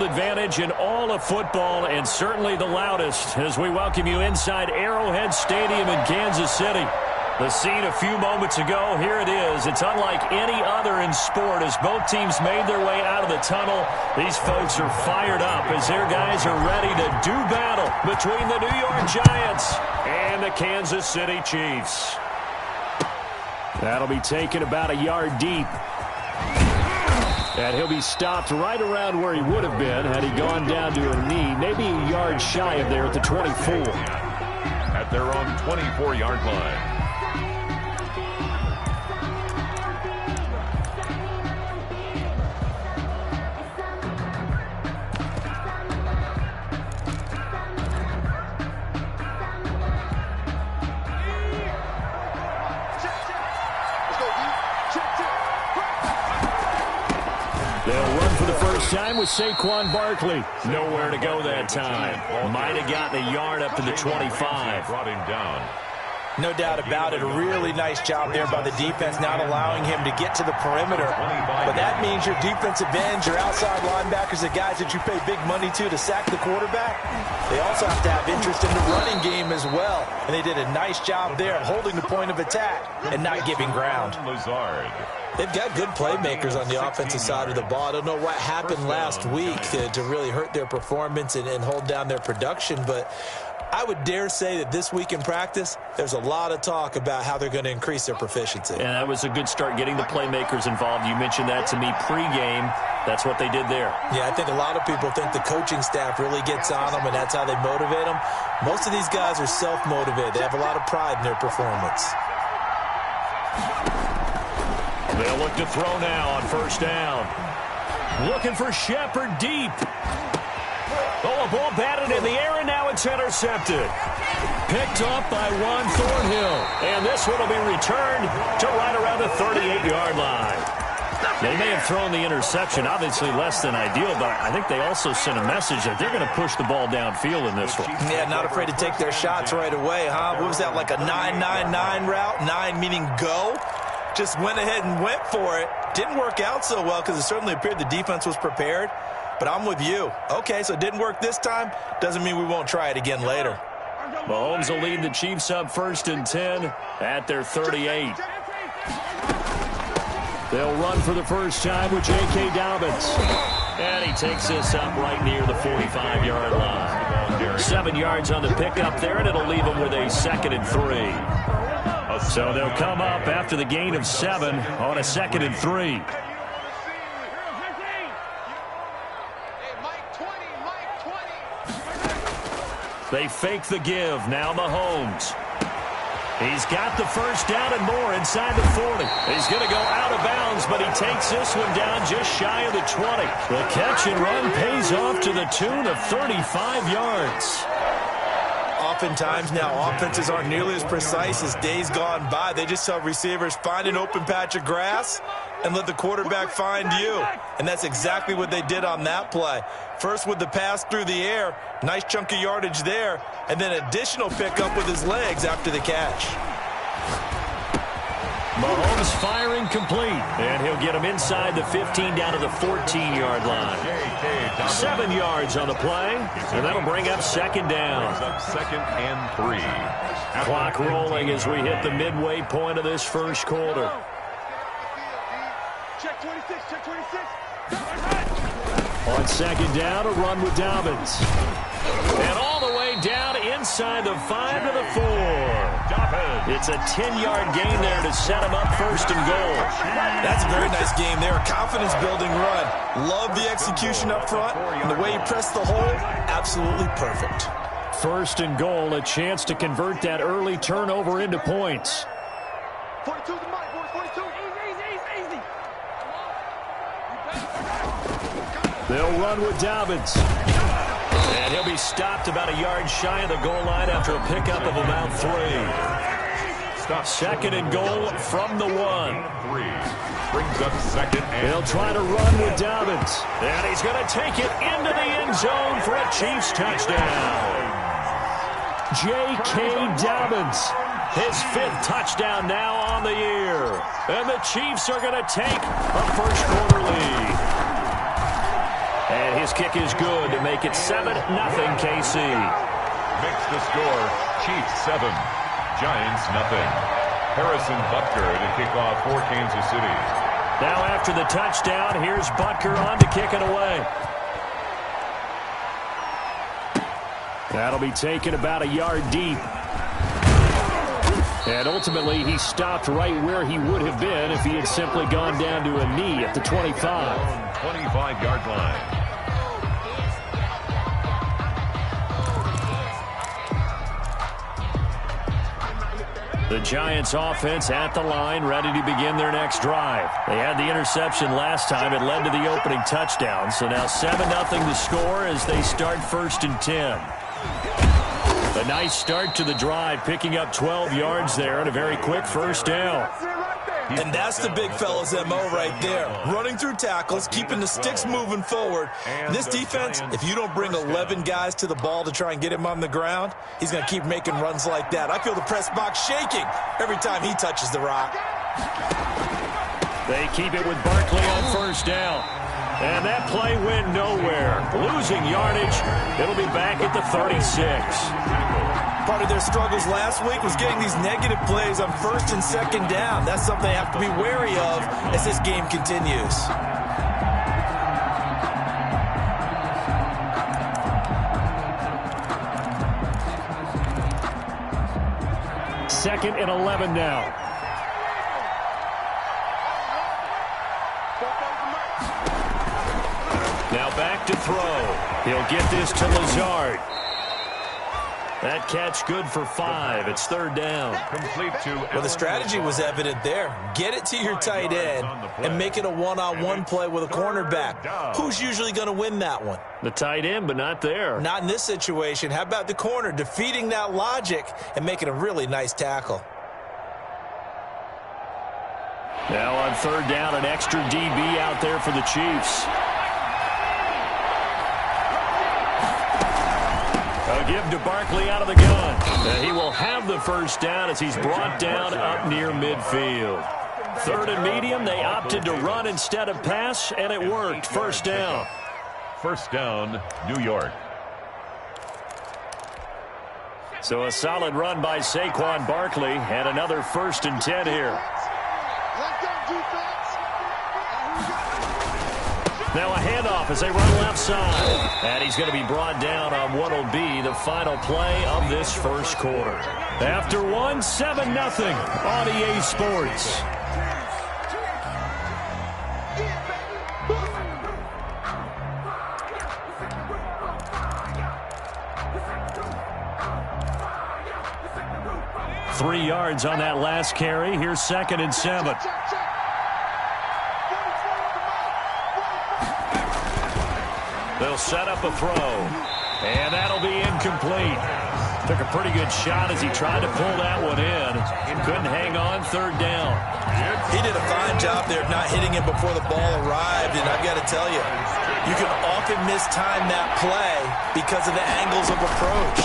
Advantage in all of football, and certainly the loudest, as we welcome you inside Arrowhead Stadium in Kansas City. The scene a few moments ago, here it is. It's unlike any other in sport as both teams made their way out of the tunnel. These folks are fired up as their guys are ready to do battle between the New York Giants and the Kansas City Chiefs. That'll be taken about a yard deep. And he'll be stopped right around where he would have been had he gone down to a knee, maybe a yard shy of there at the 24. At their own 24-yard line. Time with Saquon Barkley. Nowhere to go that time. Might have gotten a yard up to the 25. Brought him down. No doubt about it. A really nice job there by the defense, not allowing him to get to the perimeter. But that means your defensive ends, your outside linebackers, the guys that you pay big money to sack the quarterback, they also have to have interest in the running game as well. And they did a nice job there of holding the point of attack and not giving ground. Lazard. They've got good playmakers on the offensive side of the ball. I don't know what happened last week to really hurt their performance and hold down their production, but I would dare say that this week in practice, there's a lot of talk about how they're going to increase their proficiency. And that was a good start getting the playmakers involved. You mentioned that to me pregame. That's what they did there. Yeah, I think a lot of people think the coaching staff really gets on them, and that's how they motivate them. Most of these guys are self-motivated. They have a lot of pride in their performance. They'll look to throw now on first down. Looking for Shepard deep. Oh, a ball batted in the air, and now it's intercepted. Picked up by Juan Thornhill. And this one will be returned to right around the 38-yard line. They may have thrown the interception, obviously less than ideal, but I think they also sent a message that they're going to push the ball downfield in this one. Yeah, not afraid to take their shots right away, huh? What was that, like a 9-9-9 route? 9 meaning go? Just went ahead and went for it. Didn't work out so well because it certainly appeared the defense was prepared. But I'm with you. Okay, so it didn't work this time. Doesn't mean we won't try it again later. Mahomes will lead the Chiefs up 1st and 10 at their 38. They'll run for the first time with J.K. Dobbins. And he takes this up right near the 45-yard line. 7 yards on the pickup there, and it'll leave him with a 2nd and 3. So they'll come up after the gain of 7 on a 2nd and 3. They fake the give. Now Mahomes. He's got the first down and more inside the 40. He's going to go out of bounds, but he takes this one down just shy of the 20. The catch and run pays off to the tune of 35 yards. Oftentimes now offenses aren't nearly as precise as days gone by. They just tell receivers, find an open patch of grass and let the quarterback find you. And that's exactly what they did on that play. First with the pass through the air, nice chunk of yardage there, and then additional pickup with his legs after the catch. Mahomes firing complete, and he'll get him inside the 15 down to the 14-yard line. 7 yards on the play, and that'll bring up 2nd down. 2nd and 3. Clock rolling as we hit the midway point of this first quarter. Check 26, check 26. On 2nd down, a run with Dobbins. And all the way down inside the 5 to the 4. It's a 10-yard gain there to set him up 1st and goal. That's a very nice game there. A confidence-building run. Love the execution up front. And the way he pressed the hole, absolutely perfect. 1st and goal, a chance to convert that early turnover into points. 42 the mic, boys. 42. Easy. They'll run with Dobbins. And he'll be stopped about a yard shy of the goal line after a pickup of about 3. 2nd and goal from the 1. Brings up 2nd and They'll try to run with Dobbins. And he's going to take it into the end zone for a Chiefs touchdown. J.K. Dobbins, his 5th touchdown now on the year. And the Chiefs are going to take a first quarter lead. And his kick is good to make it 7-0 KC. Makes the score Chiefs 7, Giants 0. Harrison Butker to kick off for Kansas City. Now after the touchdown, here's Butker on to kick it away. That'll be taken about a yard deep. And ultimately, he stopped right where he would have been if he had simply gone down to a knee at the 25. 25-yard line. The Giants offense at the line, ready to begin their next drive. They had the interception last time. It led to the opening touchdown. So now 7-0 to score as they start 1st and 10. A nice start to the drive, picking up 12 yards there and a very quick first down. And that's the big fella's MO right there. Running through tackles, keeping the sticks moving forward. This defense, if you don't bring 11 guys to the ball to try and get him on the ground, he's going to keep making runs like that. I feel the press box shaking every time he touches the rock. They keep it with Barkley on first down. And that play went nowhere. Losing yardage. It'll be back at the 36. Part of their struggles last week was getting these negative plays on 1st and 2nd down. That's something they have to be wary of as this game continues. Second and 11 now. Now back to throw. He'll get this to Lazard. That catch good for 5. It's 3rd down. Complete to well, the strategy was evident there. Get it to your tight end and make it a one-on-one play with a cornerback. Who's usually going to win that one? The tight end, but not there. Not in this situation. How about the corner defeating that logic and making a really nice tackle? Now on 3rd down, an extra DB out there for the Chiefs. A give to Barkley out of the gun. He will have the first down as he's brought down up near midfield. 3rd and medium, they opted to run instead of pass, and it worked. First down. First down, New York. So a solid run by Saquon Barkley, and another 1st and 10 here. Now a handoff as they run left side. And he's going to be brought down on what will be the final play of this first quarter. After 7-0 on EA Sports. Three yards on that last carry. Here's 2nd and 7. They'll set up a throw, and that'll be incomplete. Took a pretty good shot as he tried to pull that one in. Couldn't hang on. 3rd down. He did a fine job there of not hitting him before the ball arrived, and I've got to tell you, you can often mistime that play because of the angles of approach.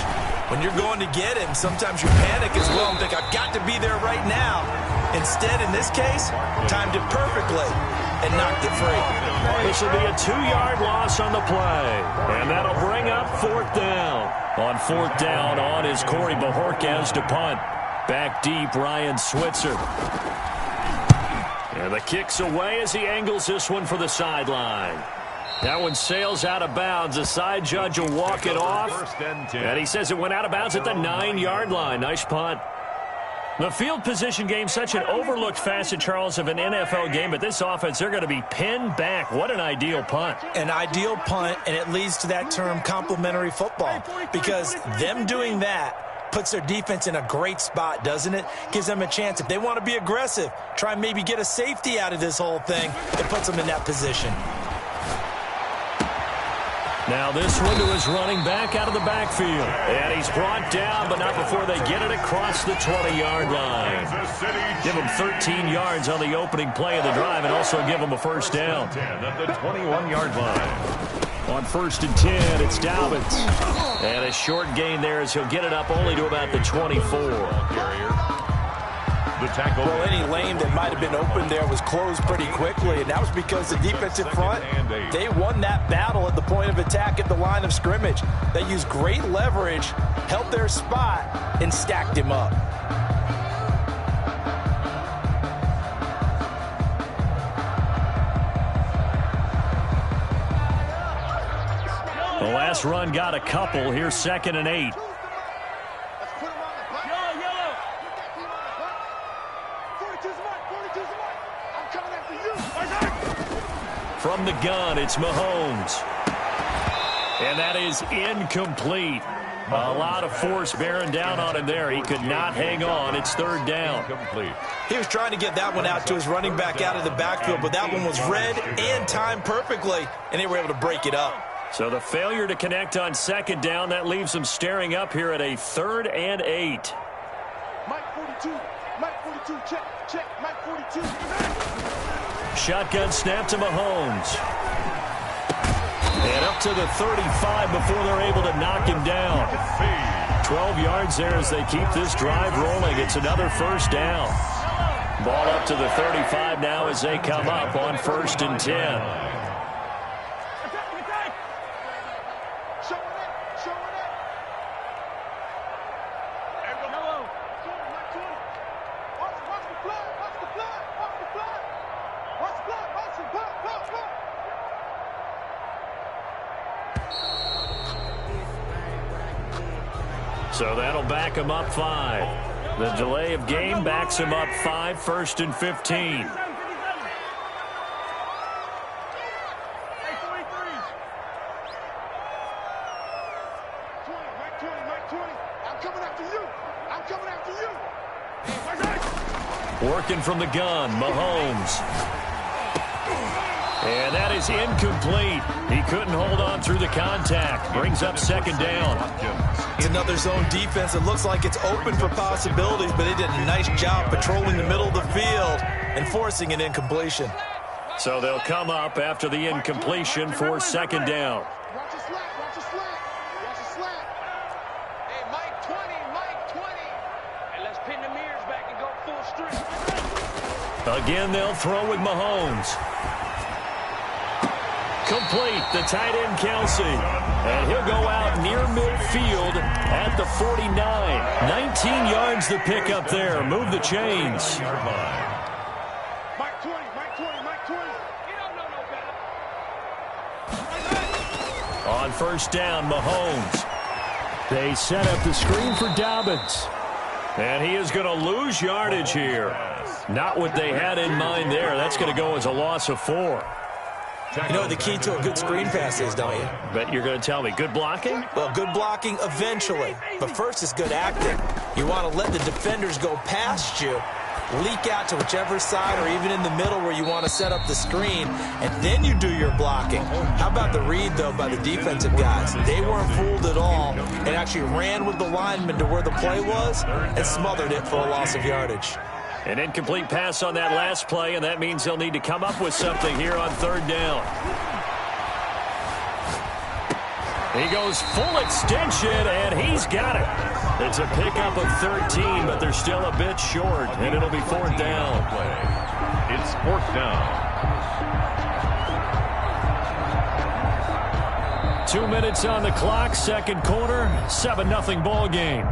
When you're going to get him, sometimes you panic as well and think, I've got to be there right now. Instead, in this case, timed it perfectly and knocked it free. This will be a 2-yard loss on the play, and that'll bring up 4th down. On 4th down, on is Corey Bajorquez to punt. Back deep, Ryan Switzer. And the kick's away as he angles this one for the sideline. That one sails out of bounds. The side judge will walk it off. And he says it went out of bounds at the 9-yard line. Nice punt. The field position game, such an overlooked facet, Charles, of an NFL game. But this offense, they're going to be pinned back. What an ideal punt. An ideal punt, and it leads to that term complementary football. Because them doing that puts their defense in a great spot, doesn't it? Gives them a chance. If they want to be aggressive, try and maybe get a safety out of this whole thing, it puts them in that position. Now this one to his running back out of the backfield. And he's brought down, but not before they get it across the 20-yard line. Give him 13 yards on the opening play of the drive and also give him a first down. At the 21-yard line. On 1st and 10, it's Dobbins. And a short gain there as he'll get it up only to about the 24. the tackle. Well, any lane that might have been open there was closed pretty quickly, and that was because the defensive front, they won that battle at the point of attack at the line of scrimmage. They used great leverage, held their spot, and stacked him up. The last run got a couple. Here's 2nd and 8. From the gun, it's Mahomes. And that is incomplete. A lot of force bearing down on him there. He could not hang on. It's 3rd down. He was trying to get that one out to his running back out of the backfield, but that one was read and timed perfectly, and they were able to break it up. So the failure to connect on 2nd down, that leaves them staring up here at a 3rd and 8. Mike 42, Mike 42, check, Mike 42. Shotgun snap to Mahomes. And up to the 35 before they're able to knock him down. 12 yards there as they keep this drive rolling. It's another 1st down. Ball up to the 35 now as they come up on 1st and 10. So that'll back him up 5. The delay of game backs him up 5, 1st and 15. Working from the gun, Mahomes. And that is incomplete. He couldn't hold on through the contact. Brings up 2nd down. It's another zone defense. It looks like it's open for possibilities, but they did a nice job patrolling the middle of the field and forcing an incompletion. So they'll come up after the incompletion for 2nd down. Watch the slack, watch the slack, watch the slack. Hey, Mike 20. And let's pin the mirrors back and go full strength. Again, they'll throw with Mahomes. Complete, the tight end Kelsey. And he'll go out near midfield at the 49. 19 yards to pick up there. Move the chains. Mike 20. You don't know no better. On 1st down, Mahomes. They set up the screen for Dobbins. And he is going to lose yardage here. Not what they had in mind there. That's going to go as a loss of 4. You know what the key to a good screen pass is, don't you? Bet you're going to tell me. Good blocking? Well, good blocking eventually. But first is good acting. You want to let the defenders go past you, leak out to whichever side or even in the middle where you want to set up the screen, and then you do your blocking. How about the read, though, by the defensive guys? They weren't fooled at all and actually ran with the lineman to where the play was and smothered it for a loss of yardage. An incomplete pass on that last play, and that means they'll need to come up with something here on 3rd down. He goes full extension, and he's got it. It's a pickup of 13, but they're still a bit short, and it'll be 4th down. It's 4th down. 2 minutes on the clock, 2nd quarter, 7-0 ball game.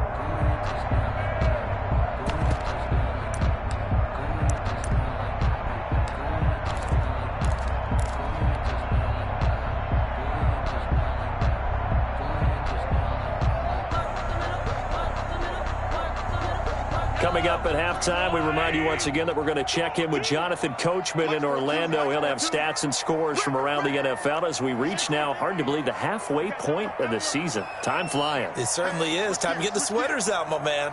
Coming up at halftime, we remind you once again that we're going to check in with Jonathan Coachman in Orlando. He'll have stats and scores from around the NFL as we reach now, hard to believe, the halfway point of the season. Time flying. It certainly is. Time to get the sweaters out, my man.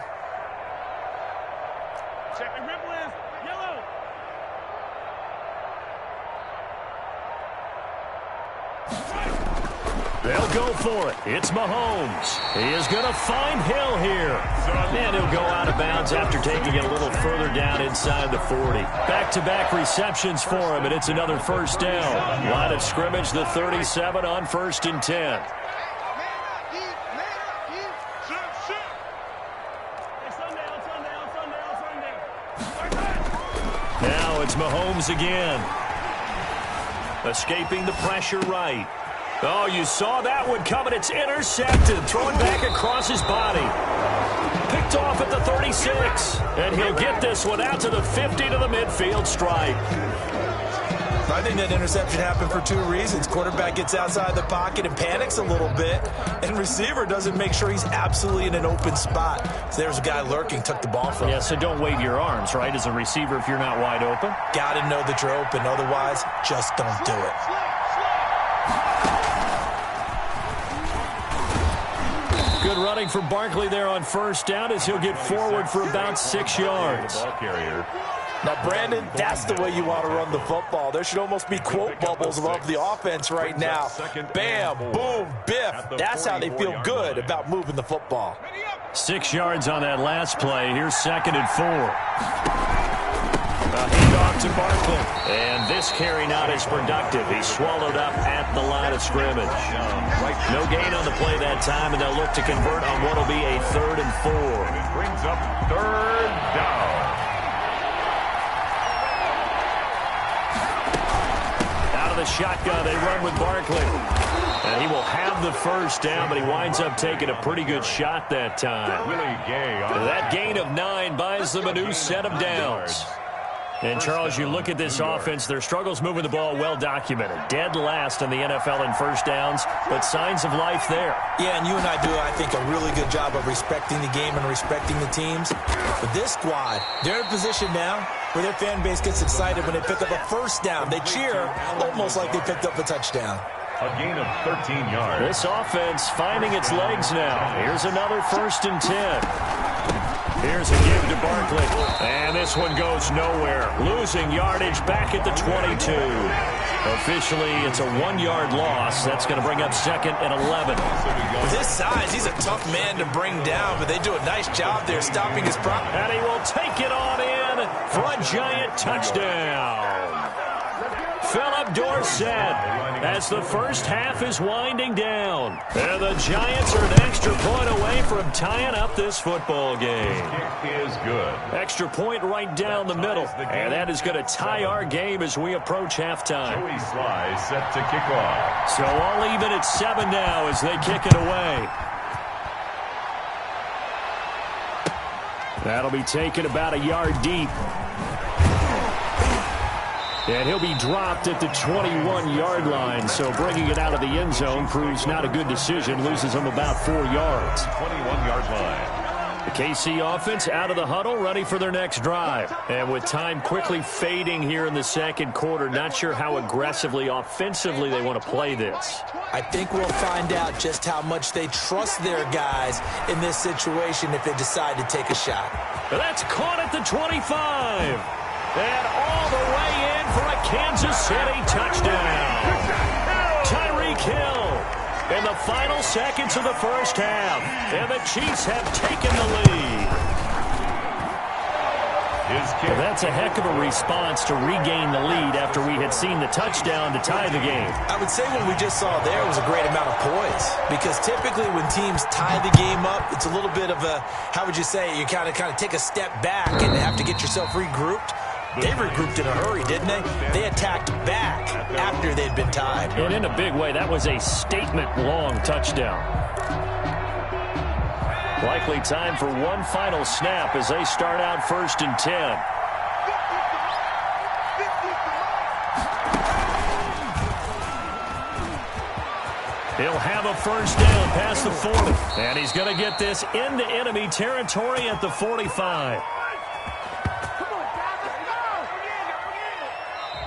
Check the ripple is yellow. They'll go for it. It's Mahomes. He is going to find Hill here. And he'll go out of bounds after taking it a little further down inside the 40. Back-to-back receptions for him, and it's another 1st down. Line of scrimmage, the 37 on 1st and 10. Mahomes again. Escaping the pressure right. Oh, you saw that one coming. It's intercepted. Thrown back across his body. Picked off at the 36. And he'll get this one out to the 50 to the midfield stripe. I think that interception happened for two reasons. Quarterback gets outside the pocket and panics a little bit, and receiver doesn't make sure he's absolutely in an open spot. So there's a guy lurking, took the ball from him. Yeah, so don't wave your arms, right, as a receiver if you're not wide open. Got to know that you're open. Otherwise, just don't do it. Good running for Barkley there on first down as he'll get forward for about 6 yards. Ball carrier. Now, Brandon, that's the way you want to run the football. There should almost be quote bubbles above the offense right now. Bam, boom, biff. That's how they feel good about moving the football. 6 yards on that last play. Here's 2nd and 4. A handoff to Barkley. And this carry not as productive. He's swallowed up at the line of scrimmage. No gain on the play that time, and they'll look to convert on what will be a 3rd and 4. It brings up 3rd down. The shotgun, they run with Barkley. And he will have the first down, but he winds up taking a pretty good shot that time. Willie Gay on that gain of 9 buys them a new set of downs. And, Charles, you look at this offense, their struggles moving the ball well documented. Dead last in the NFL in first downs, but signs of life there. Yeah, and you and I do, I think, a really good job of respecting the game and respecting the teams. But this squad, they're in a position now where their fan base gets excited when they pick up a first down. They cheer almost like they picked up a touchdown. a gain of 13 yards. This offense finding its legs now. Here's another 1st and 10. Here's a give to Barkley. And this one goes nowhere. Losing yardage back at the 22. Officially, it's a 1-yard loss. That's going to bring up 2nd and 11. With his size, he's a tough man to bring down, but they do a nice job there stopping his prop. And he will take it on in for a giant touchdown. Philip Dorsett as the first half is winding down. And the Giants are an extra point away from tying up this football game. Kick is good. Extra point right down the middle. And that is going to tie our game as we approach halftime. Joey Sly set to kick off. So all even at 7 now as they kick it away. That'll be taken about a yard deep. And he'll be dropped at the 21-yard line, so bringing it out of the end zone proves not a good decision. Loses him about 4 yards. 21-yard line. The KC offense out of the huddle, ready for their next drive. And with time quickly fading here in the second quarter, not sure how aggressively, offensively they want to play this. I think we'll find out just how much they trust their guys in this situation if they decide to take a shot. That's caught at the 25. And all the way in for a Kansas City touchdown. Tyreek Hill in the final seconds of the first half. And the Chiefs have taken the lead. Well, that's a heck of a response to regain the lead after we had seen the touchdown to tie the game. I would say what we just saw there was a great amount of poise. Because typically when teams tie the game up, it's a little bit of a, how would you say, you kind of take a step back and have to get yourself regrouped. They regrouped in a hurry, didn't they? They attacked back after they'd been tied. And in a big way, that was a statement-long touchdown. Likely time for one final snap as they start out 1st and 10. He'll have a first down past the 40. And he's going to get this into enemy territory at the 45.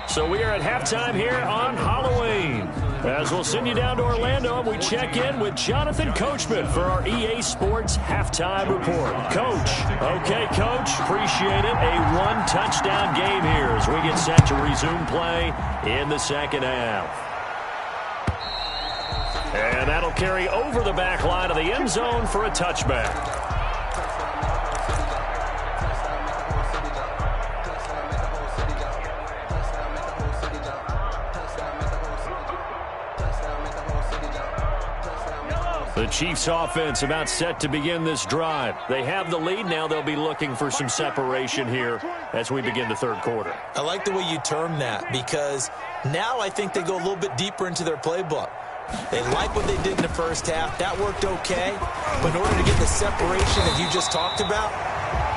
So we are at halftime here on Halloween. As we'll send you down to Orlando, and we check in with Jonathan Coachman for our EA Sports Halftime Report. Coach. Okay, Coach. Appreciate it. A 1-touchdown game here as we get set to resume play in the second half. And that'll carry over the back line of the end zone for a touchback. The Chiefs offense about set to begin this drive. They have the lead. Now they'll be looking for some separation here as we begin the third quarter. I like the way you term that, because now I think they go a little bit deeper into their playbook. They like what they did in the first half. That worked okay. But in order to get the separation that you just talked about,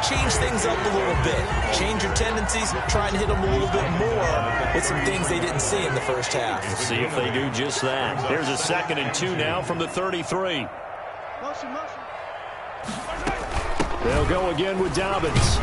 change things up a little bit. Change your tendencies. Try and hit them a little bit more with some things they didn't see in the first half. We'll see if they do just that. Here's a 2nd and 2 now from the 33. They'll go again with Dobbins.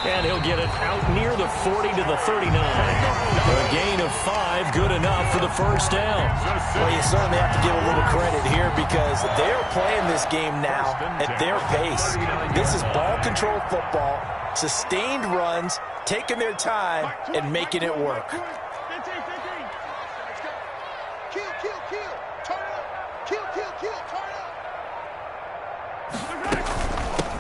And he'll get it out near the 40 to the 39. A gain of 5, good enough for the first down. Well, you certainly have to give a little credit here because they're playing this game now at their pace. This is ball control football, sustained runs, taking their time, and making it work.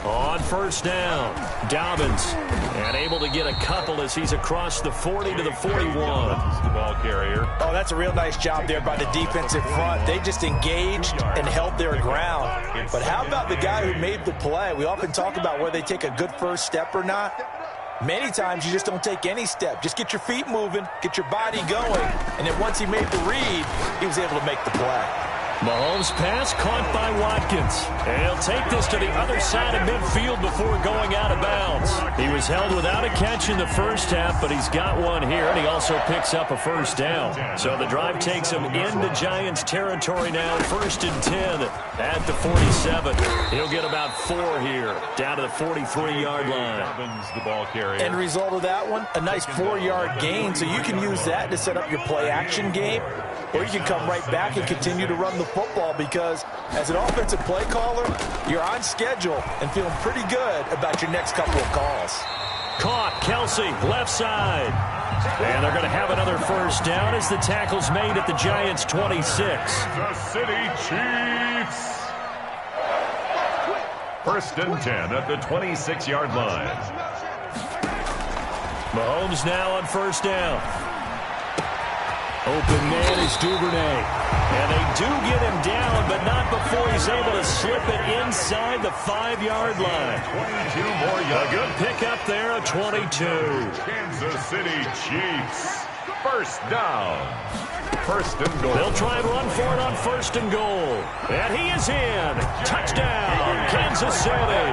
On first down, Dobbins, and able to get a couple as he's across the 40 to the 41. The ball carrier. Oh, that's a real nice job there by the defensive front. They just engaged and held their ground. But how about the guy who made the play? We often talk about whether they take a good first step or not. Many times you just don't take any step. Just get your feet moving, get your body going, and then once he made the read, he was able to make the play. Mahomes' pass caught by Watkins. And he'll take this to the other side of midfield before going out of bounds. He was held without a catch in the first half, but he's got one here, and he also picks up a first down. So the drive takes him into Giants territory now, 1st and 10 at the 47. He'll get about 4 here, down to the 43-yard line. The ball carrier. End result of that one, a nice 4-yard gain, so you can use that to set up your play-action game, or you can come right back and continue to run the football because as an offensive play caller, you're on schedule and feeling pretty good about your next couple of calls. Caught, Kelsey, left side. And they're going to have another first down as the tackle's made at the Giants' 26. The City Chiefs. 1st and 10 at the 26-yard line. Mahomes now on first down. Open man is Duvernay. And they do get him down, but not before he's able to slip it inside the 5-yard line. 22 more yards. A good pickup there, a 22. Kansas City Chiefs. First down. 1st and goal. They'll try and run for it on 1st and goal. And he is in. Touchdown, Kansas City.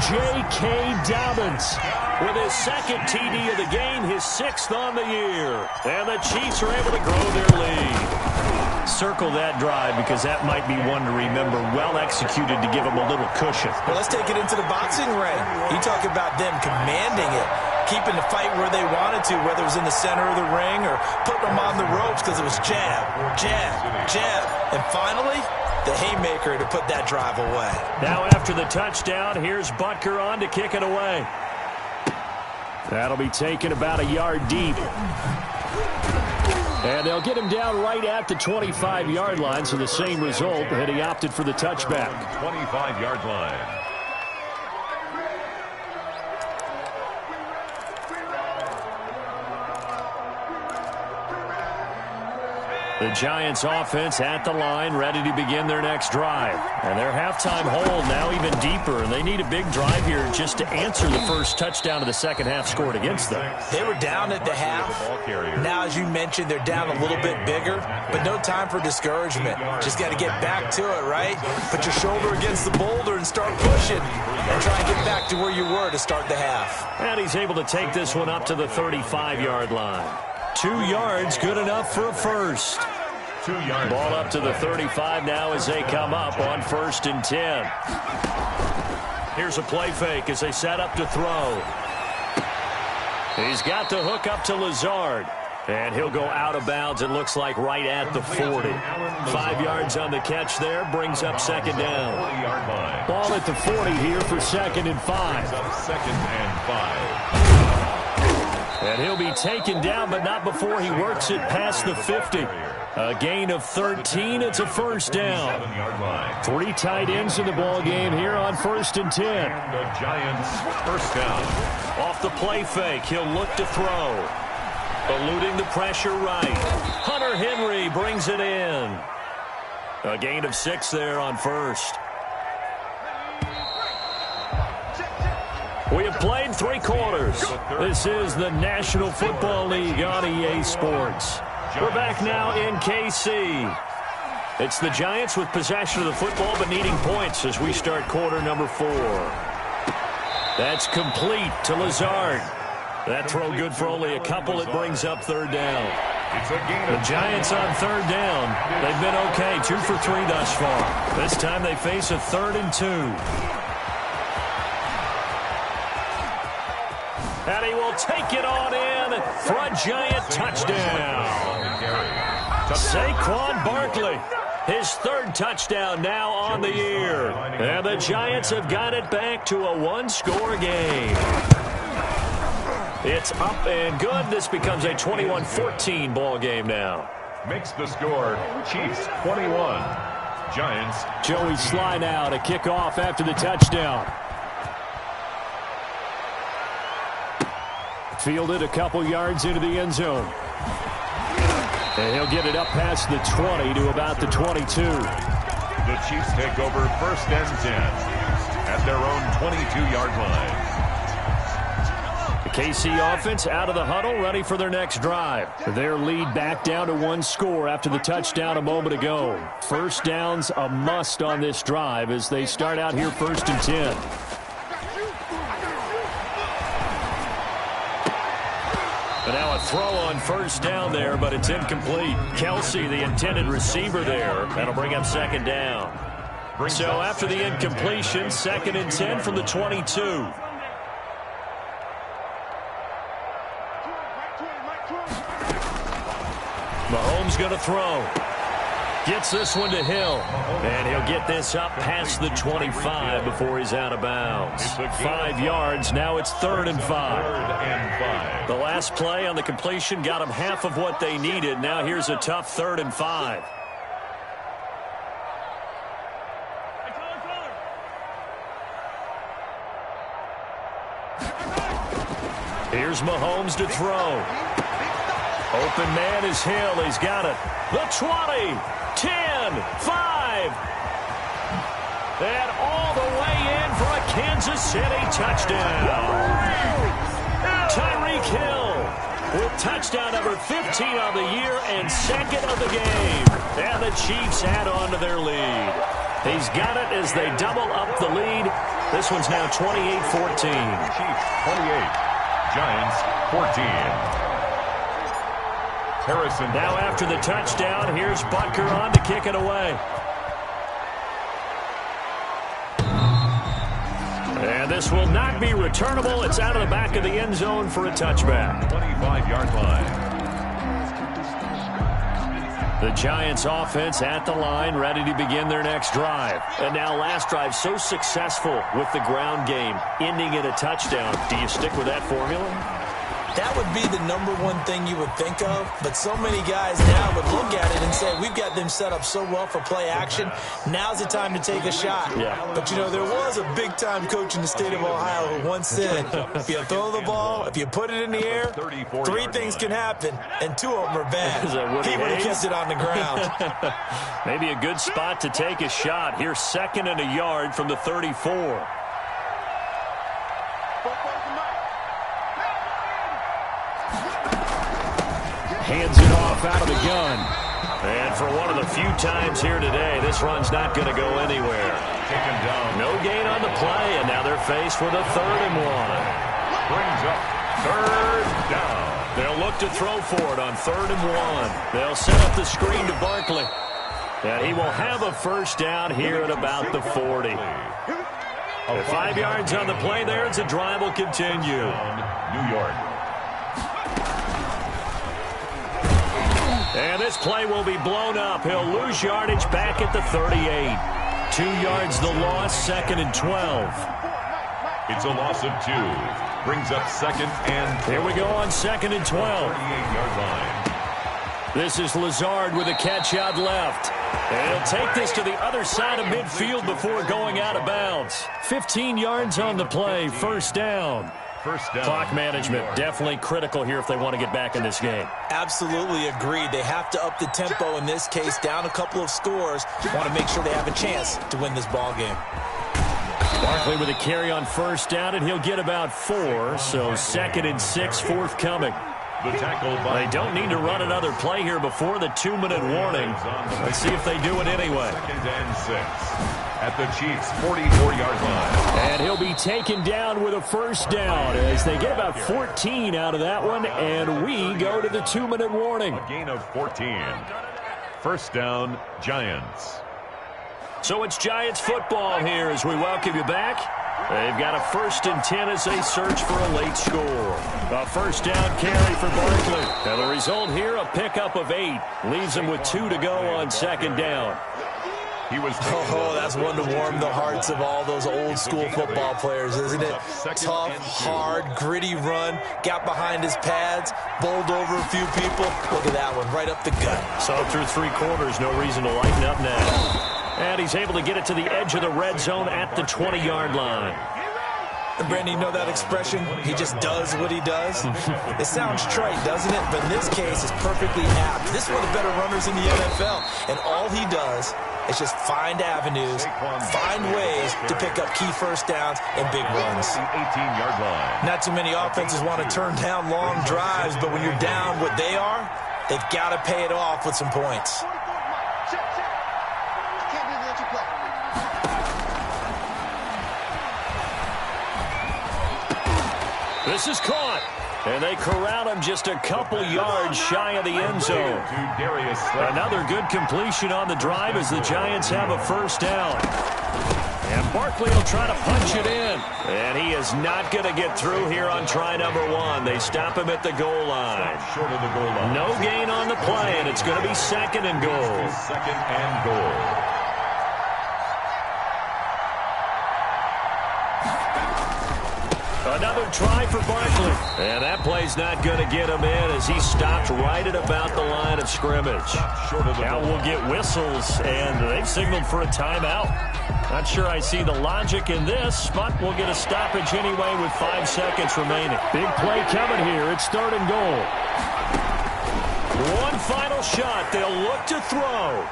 J.K. Dobbins with his 2nd TD of the game, his 6th on the year. And the Chiefs are able to grow their lead. Circle that drive because that might be one to remember. Well executed to give them a little cushion. Well, let's take it into the boxing ring. You talk about them commanding it, keeping the fight where they wanted to, whether it was in the center of the ring or putting them on the ropes because it was jab, jab, jab. And finally, the haymaker to put that drive away. Now after the touchdown, here's Butker on to kick it away. That'll be taken about a yard deep. And they'll get him down right at the 25-yard line, so the same result, and he opted for the touchback. 25-yard line. The Giants offense at the line, ready to begin their next drive. And their halftime hold now even deeper, and they need a big drive here just to answer the first touchdown of the second half scored against them. They were down at the half. Now, as you mentioned, they're down a little bit bigger, but no time for discouragement. Just got to get back to it, right? Put your shoulder against the boulder and start pushing and try and get back to where you were to start the half. And he's able to take this one up to the 35-yard line. 2 yards, good enough for a first. 2 yards. Ball up to the 35 now as they come up on 1st and 10. Here's a play fake as they set up to throw. He's got the hook up to Lazard. And he'll go out of bounds, it looks like, right at the 40. 5 yards on the catch there, brings up 2nd down. Ball at the 40 here for 2nd and 5. 2nd and 5. And he'll be taken down, but not before he works it past the 50. A gain of 13. It's a first down. 3 tight ends in the ball game here on 1st and 10. The Giants first down. Off the play fake, he'll look to throw. Eluding the pressure right. Hunter Henry brings it in. A gain of 6 there on first. We have played 3 quarters. This is the National Football League on EA Sports. We're back now in KC. It's the Giants with possession of the football but needing points as we start quarter number 4. That's complete to Lazard. That throw good for only a couple. It brings up third down. The Giants on third down. They've been okay, 2 for 3 thus far. This time they face a 3rd and 2. And he will take it on in for a Giant touchdown. Saquon Barkley, his 3rd touchdown now on the year. And the Giants have got it back to a 1-score game. It's up and good. This becomes a 21-14 ball game now. Makes the score Chiefs 21, Giants. Joey Sly now to kick off after the touchdown. Fielded a couple yards into the end zone. And he'll get it up past the 20 to about the 22. The Chiefs take over 1st and 10 at their own 22-yard line. The KC offense out of the huddle, ready for their next drive. Their lead back down to 1 score after the touchdown a moment ago. First down's a must on this drive as they start out here 1st and 10. And now a throw on first down there, but it's incomplete. Kelsey, the intended receiver there. That'll bring up 2nd down. So after the incompletion, 2nd and 10 from the 22. Mahomes going to throw. Gets this one to Hill. And he'll get this up past the 25 before he's out of bounds. 5 yards. Now it's 3rd and 5. The last play on the completion got them half of what they needed. Now here's a tough 3rd and 5. Here's Mahomes to throw. Open man is Hill. He's got it. The 20, 10, 5. And all the way in for a Kansas City touchdown. Tyreek Hill with touchdown number 15 on the year and 2nd of the game. And the Chiefs add on to their lead. He's got it as they double up the lead. This one's now 28-14. Chiefs 28, Giants 14. Harrison. Now after the touchdown, here's Butker on to kick it away. And this will not be returnable. It's out of the back of the end zone for a touchback. 25-yard line. The Giants offense at the line, ready to begin their next drive. And now last drive so successful with the ground game, ending in a touchdown. Do you stick with that formula? That would be the #1 thing you would think of, but so many guys now would look at it and say, we've got them set up so well for play action. Now's the time to take a shot. Yeah. But, you know, there was a big-time coach in the state of Ohio who once said, if you throw the ball, if you put it in the air, 3 things can happen, and 2 of them are bad. He would have kept it on the ground. Maybe a good spot to take a shot. Here's 2nd and a yard from the 34. Hands it off out of the gun. And for one of the few times here today, this run's not going to go anywhere. Taken down. No gain on the play, and now they're faced with a 3rd and 1. Brings up 3rd down. They'll look to throw for it on 3rd and 1. They'll set up the screen to Barkley. And he will have a first down here at about the 40. At 5 yards on the play there, as the drive will continue. New York. And this play will be blown up. He'll lose yardage back at the 38. 2 yards the loss, 2nd and 12. It's a loss of 2. Brings up 2nd and 12. Here we go on 2nd and 12. 38-yard line. This is Lazard with a catch out left. And he'll take this to the other side of midfield before going out of bounds. 15 yards on the play, first down. First down. Clock management, definitely critical here if they want to get back in this game. Absolutely agreed. They have to up the tempo in this case, down a couple of scores. Want to make sure they have a chance to win this ball game. Barkley with a carry on first down, and he'll get about 4. So 2nd and 6 forthcoming. The tackle by They don't need to run another play here before the 2-minute warning. Let's see if they do it anyway. 2nd and 6 at the Chiefs' 44-yard line. And he'll be taken down with a first down as they get about 14 out of that one, and we go to the 2-minute warning. A gain of 14. First down, Giants. So it's Giants football here as we welcome you back. They've got a 1st and 10 as they search for a late score. A first down carry for Barkley. And the result here, a pickup of 8. Leaves them with 2 to go on 2nd down. That's one to warm the hearts of all those old school football players, isn't it? Tough, hard, gritty run. Got behind his pads, bowled over a few people. Look at that one, right up the gut. So through 3 quarters, no reason to lighten up now. And he's able to get it to the edge of the red zone at the 20-yard line. And Brandon, you know that expression? He just does what he does? It sounds trite, doesn't it? But in this case, it's perfectly apt. This is one of the better runners in the NFL. And all he does is just find avenues, find ways to pick up key first downs and big runs. 18-yard line. Not too many offenses want to turn down long drives, but when you're down what they are, they've got to pay it off with some points. This is caught, and they corral him just a couple yards shy of the end zone. Another good completion on the drive as the Giants have a first down. And Barkley will try to punch it in. And he is not going to get through here on try number 1. They stop him at the goal line. Short of the goal line. No gain on the play, and it's going to be 2nd and goal. 2nd and goal. Another try for Barkley. And that play's not going to get him in as he stopped right at about the line of scrimmage. Now we'll get whistles, and they've signaled for a timeout. Not sure I see the logic in this, but we'll get a stoppage anyway with 5 seconds remaining. Big play coming here. It's 3rd and goal. One final shot. They'll look to throw.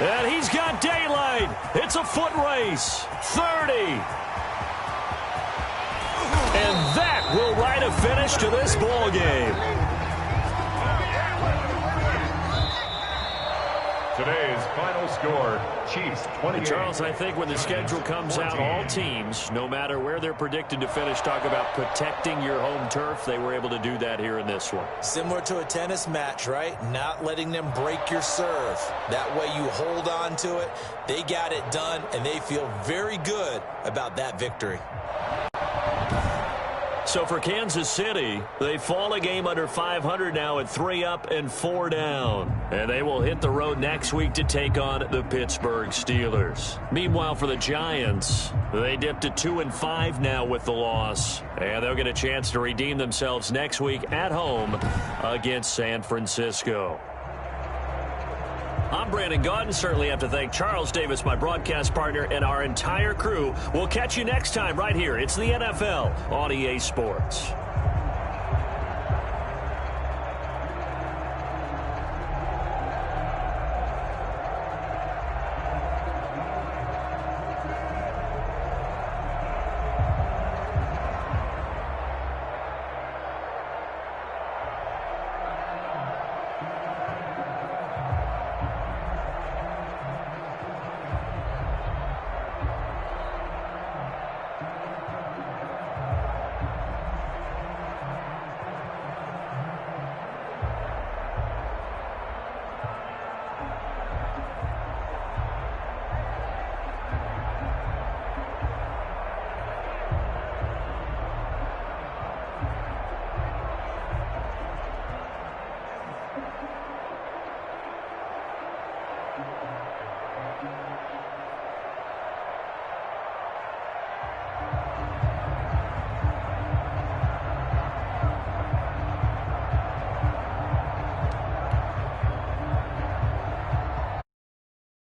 And he's got daylight. It's a foot race. 30. And that will write a finish to this ball game. Today's final score, Chiefs 28. Charles, I think when the schedule comes out, all teams, no matter where they're predicted to finish, talk about protecting your home turf. They were able to do that here in this one. Similar to a tennis match, right? Not letting them break your serve. That way you hold on to it. They got it done, and they feel very good about that victory. So for Kansas City, they fall a game under 500 now at 3 up and 4 down. And they will hit the road next week to take on the Pittsburgh Steelers. Meanwhile, for the Giants, they dipped to 2-5 now with the loss. And they'll get a chance to redeem themselves next week at home against San Francisco. I'm Brandon Gaudin. Certainly have to thank Charles Davis, my broadcast partner, and our entire crew. We'll catch you next time right here. It's the NFL on EA Sports.